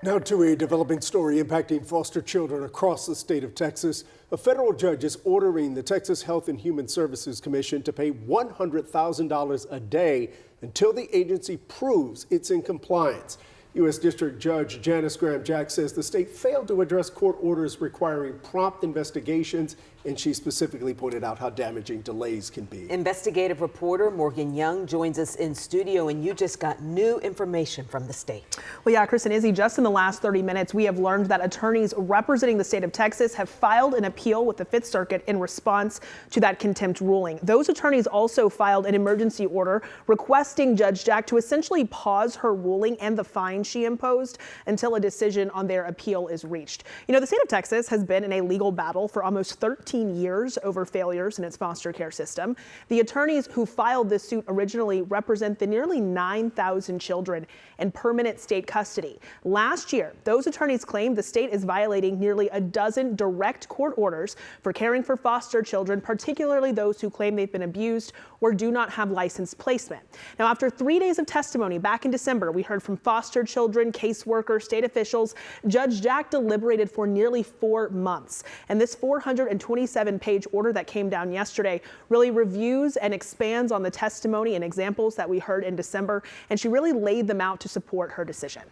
Now to a developing story impacting foster children across the state of Texas. A federal judge is ordering the Texas Health and Human Services Commission to pay $100,000 a day until the agency proves it's in compliance. U.S. District Judge Janice Graham-Jack says the state failed to address court orders requiring prompt investigations, and she specifically pointed out how damaging delays can be. Investigative reporter Morgan Young joins us in studio, and you just got new information from the state. Well, yeah, Chris and Izzy, just in the last 30 minutes, we have learned that attorneys representing the state of Texas have filed an appeal with the Fifth Circuit in response to that contempt ruling. Those attorneys also filed an emergency order requesting Judge Jack to essentially pause her ruling and the fine she imposed until a decision on their appeal is reached. You know, the state of Texas has been in a legal battle for almost 13 years over failures in its foster care system. The attorneys who filed this suit originally represent the nearly 9,000 children in permanent state custody. Last year, those attorneys claimed the state is violating nearly a dozen direct court orders for caring for foster children, particularly those who claim they've been abused or do not have licensed placement. Now, after 3 days of testimony back in December, we heard from foster children, caseworkers, state officials. Judge Jack deliberated for nearly 4 months. And this 427-page order that came down yesterday really reviews and expands on the testimony and examples that we heard in December. And she really laid them out to support her decision.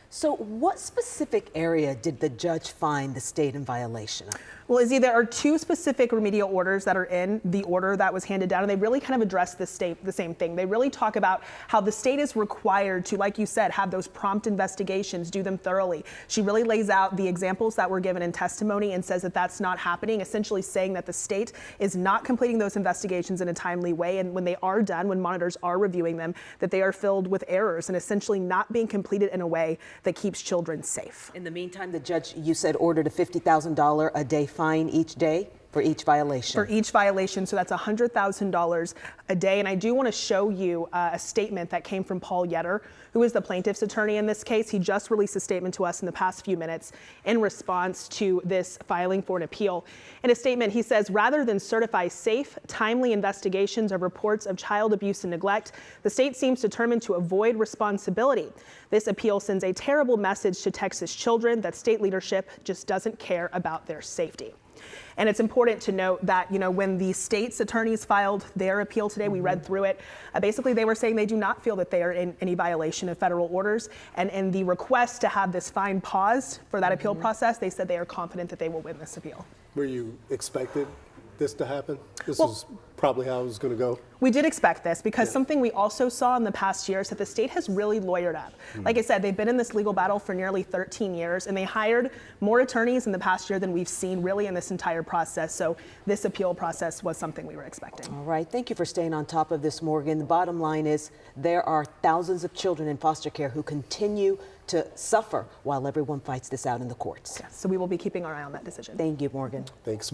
So what specific area did the judge find the state in violation of? Well, Izzy, there are 2 specific remedial orders that are in the order that was handed down, and they really kind of address the same thing. They really talk about how the state is required to, like you said, have those prompt investigations, do them thoroughly. She really lays out the examples that were given in testimony and says that that's not happening, essentially saying that the state is not completing those investigations in a timely way, and when they are done, when monitors are reviewing them, that they are filled with errors and essentially not being completed in a way that keeps children safe. In the meantime, the judge, you said, ordered a $50,000 a day fine each day for each violation. For each violation, so that's $100,000 a day. And I do want to show you a statement that came from Paul Yetter, who is the plaintiff's attorney in this case. He just released a statement to us in the past few minutes in response to this filing for an appeal. In a statement, he says, rather than certify safe, timely investigations of reports of child abuse and neglect, the state seems determined to avoid responsibility. This appeal sends a terrible message to Texas children that state leadership just doesn't care about their safety. And it's important to note that, you know, when the state's attorneys filed their appeal today, we read through it. Basically, they were saying they do not feel that they are in any violation of federal orders. And in the request to have this fine paused for that appeal process, they said they are confident that they will win this appeal. Were you expected this to happen? This is probably how it was going to go. We did expect this because something we also saw in the past year is that the state has really lawyered up. Like I said, they've been in this legal battle for nearly 13 years, and they hired more attorneys in the past year than we've seen really in this entire process. So this appeal process was something we were expecting. All right. Thank you for staying on top of this, Morgan. The bottom line is there are thousands of children in foster care who continue to suffer while everyone fights this out in the courts. So we will be keeping our eye on that decision. Thank you, Morgan. Thanks.